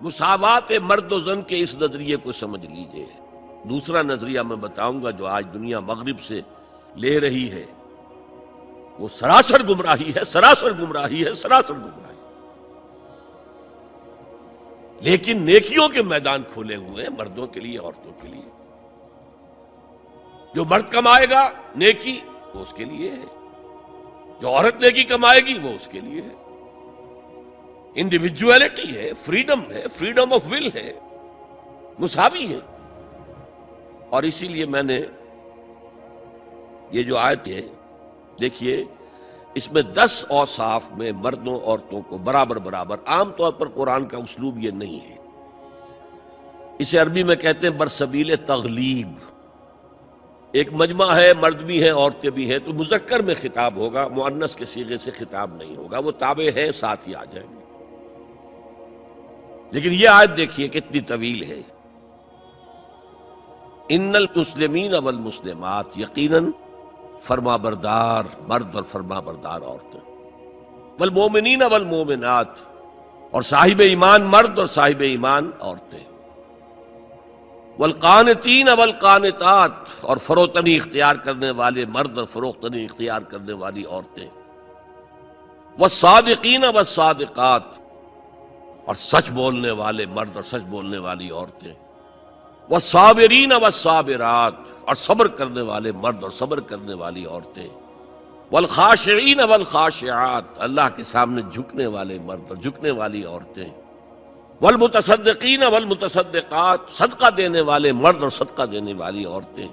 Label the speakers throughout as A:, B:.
A: مساوات مرد و زن کے اس نظریے کو سمجھ لیجئے۔ دوسرا نظریہ میں بتاؤں گا جو آج دنیا مغرب سے لے رہی ہے، وہ سراسر گمراہی ہے، سراسر گمراہی ہے، سراسر گمراہی۔ لیکن نیکیوں کے میدان کھولے ہوئے ہیں مردوں کے لیے، عورتوں کے لیے۔ جو مرد کمائے گا نیکی وہ اس کے لیے ہے، جو عورت نیکی کمائے گی وہ اس کے لیے ہے۔ انڈیویجویلٹی ہے، فریڈم ہے، فریڈم آف ول ہے، مساوی ہے۔ اور اسی لیے میں نے یہ جو آیت ہے دیکھیے، اس میں 10 اوصاف میں مردوں عورتوں کو برابر برابر، عام طور پر قرآن کا اسلوب یہ نہیں ہے، اسے عربی میں کہتے ہیں برسبیل تغلیب۔ ایک مجمع ہے، مرد بھی ہیں عورتیں بھی ہیں، تو مذکر میں خطاب ہوگا، مؤنث کے صیغے سے خطاب نہیں ہوگا، وہ تابع ہے ساتھ ہی آ جائیں گے۔ لیکن یہ آیت دیکھیے کتنی طویل ہے۔ ان المسلمین والمسلمات، یقیناً فرما بردار مرد اور فرما بردار عورتیں، والمومنین والمومنات، اور صاحب ایمان مرد اور صاحب ایمان عورتیں، والقانتین والقانتات، اور فروتنی اختیار کرنے والے مرد اور فروختنی اختیار کرنے والی عورتیں، والصادقین والصادقات، اور سچ بولنے والے مرد اور سچ بولنے والی عورتیں، والصابرین والصابرات، اور صبر کرنے والے مرد اور صبر کرنے والی عورتیں، والخاشعین والخاشعات، اللہ کے سامنے جھکنے والے مرد اور جھکنے والی عورتیں، والمتصدقین والمتصدقات، صدقہ دینے والے مرد اور صدقہ دینے والی عورتیں،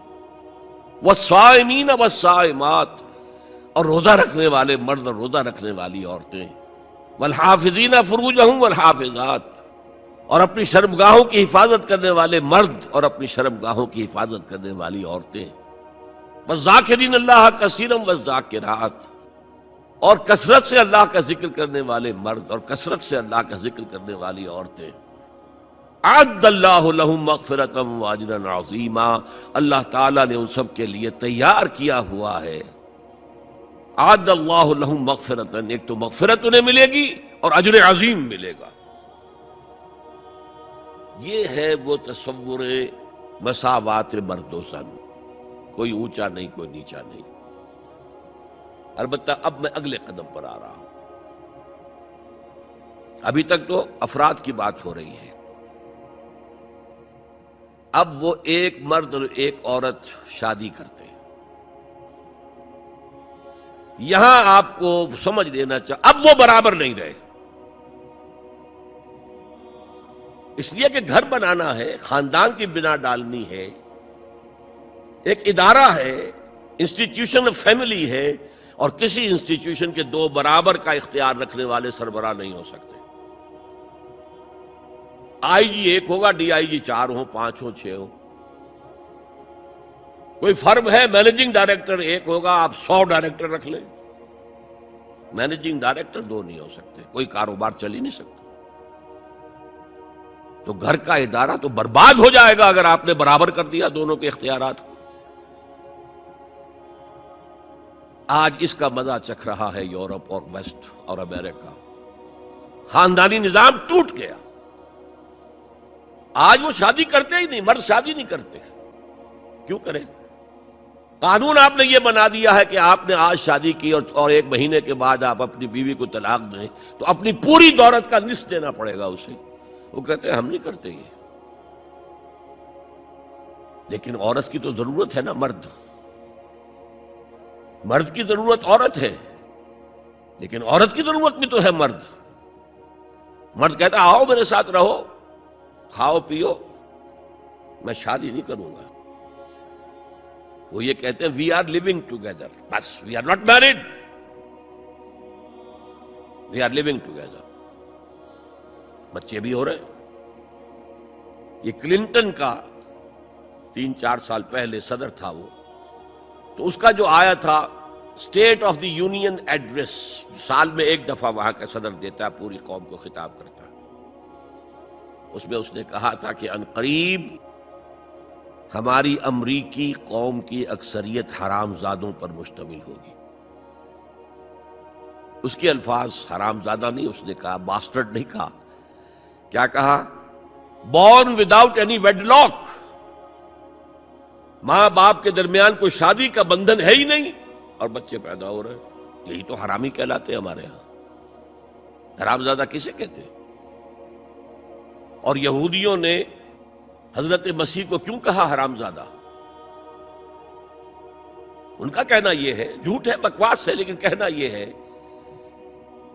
A: والصائمین والصائمات، اور روزہ رکھنے والے مرد اور روزہ رکھنے والی عورتیں، والحافظین فروجہم والحافظات، اور اپنی شرمگاہوں کی حفاظت کرنے والے مرد اور اپنی شرمگاہوں کی حفاظت کرنے والی عورتیں، والذاکرین اللہ کثیرا والذاکرات، اور کثرت سے اللہ کا ذکر کرنے والے مرد اور کثرت سے اللہ کا ذکر کرنے والی عورتیں۔ اعد اللہ لہم مغفرۃ واجرا عظیما، اللہ تعالیٰ نے ان سب کے لیے تیار کیا ہوا ہے۔ اعد اللہ لہم مغفرۃ، ایک تو مغفرت انہیں ملے گی اور اجر عظیم ملے گا۔ یہ ہے وہ تصور مساوات مرد و زن، کوئی اونچا نہیں کوئی نیچا نہیں۔ البتہ اب میں اگلے قدم پر آ رہا ہوں۔ ابھی تک تو افراد کی بات ہو رہی ہے، اب وہ ایک مرد اور ایک عورت شادی کرتے ہیں۔ یہاں آپ کو سمجھ لینا چاہیے اب وہ برابر نہیں رہے، اس لیے کہ گھر بنانا ہے، خاندان کی بنا ڈالنی ہے، ایک ادارہ ہے، انسٹیٹیوشن آف فیملی ہے، اور کسی انسٹیٹیوشن کے دو برابر کا اختیار رکھنے والے سربراہ نہیں ہو سکتے۔ آئی جی ایک ہوگا، ڈی آئی جی 4 ہوں، 5 ہوں، 6 ہوں۔ کوئی فرم ہے، مینیجنگ ڈائریکٹر ایک ہوگا، آپ 100 ڈائریکٹر رکھ لیں، مینیجنگ ڈائریکٹر 2 نہیں ہو سکتے، کوئی کاروبار چل ہی نہیں سکتا۔ تو گھر کا ادارہ تو برباد ہو جائے گا اگر آپ نے برابر کر دیا دونوں کے اختیارات کو۔ آج اس کا مزہ چکھ رہا ہے یورپ اور ویسٹ اور امریکہ۔ خاندانی نظام ٹوٹ گیا، آج وہ شادی کرتے ہی نہیں، مرد شادی نہیں کرتے۔ کیوں کریں؟ قانون آپ نے یہ بنا دیا ہے کہ آپ نے آج شادی کی اور 1 مہینے کے بعد آپ اپنی بیوی کو طلاق دیں تو اپنی پوری دولت کا نصف دینا پڑے گا اسے۔ وہ کہتے ہیں ہم نہیں کرتے یہ۔ لیکن عورت کی تو ضرورت ہے نا، مرد کی ضرورت عورت ہے، لیکن عورت کی ضرورت بھی تو ہے مرد۔ مرد کہتا ہے آؤ میرے ساتھ رہو، کھاؤ پیو، میں شادی نہیں کروں گا۔ وہ یہ کہتے ہیں وی آر لیونگ ٹوگیدر، بس we are not married, we are living together. بچے بھی ہو رہے ہیں۔ یہ کلنٹن کا 3-4 سال پہلے صدر تھا وہ، تو اس کا جو آیا تھا state of the union address, سال میں 1 دفعہ وہاں کا صدر دیتا ہے، پوری قوم کو خطاب کرتا ہے، اس میں اس نے کہا تھا کہ عنقریب ہماری امریکی قوم کی اکثریت حرام زادوں پر مشتمل ہوگی۔ اس کے الفاظ حرام زادہ نہیں، اس نے کہا باسٹرڈ نہیں کہا، کیا کہا؟ Born without any wedlock, ماں باپ کے درمیان کوئی شادی کا بندھن ہے ہی نہیں اور بچے پیدا ہو رہے ہیں، یہی تو حرامی کہلاتے ہیں ہمارے ہاں۔ حرامزادہ کسے کہتے ہیں؟ اور یہودیوں نے حضرت مسیح کو کیوں کہا حرامزادہ؟ ان کا کہنا یہ ہے، جھوٹ ہے، بکواس ہے، لیکن کہنا یہ ہے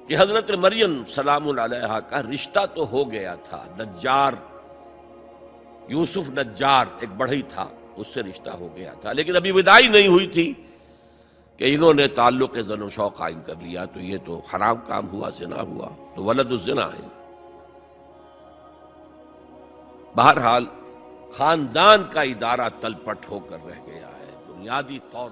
A: کہ حضرت مریم سلام علیہا کا رشتہ تو ہو گیا تھا، نجار یوسف نجار ایک بڑھئی تھا، اس سے رشتہ ہو گیا تھا، لیکن ابھی وداعی نہیں ہوئی تھی کہ انہوں نے تعلق زن و شوق قائم کر لیا، تو یہ تو حرام کام ہوا، زنا ہوا، تو ولد الزنا ہے۔ بہرحال خاندان کا ادارہ تل پٹ ہو کر رہ گیا ہے، بنیادی طور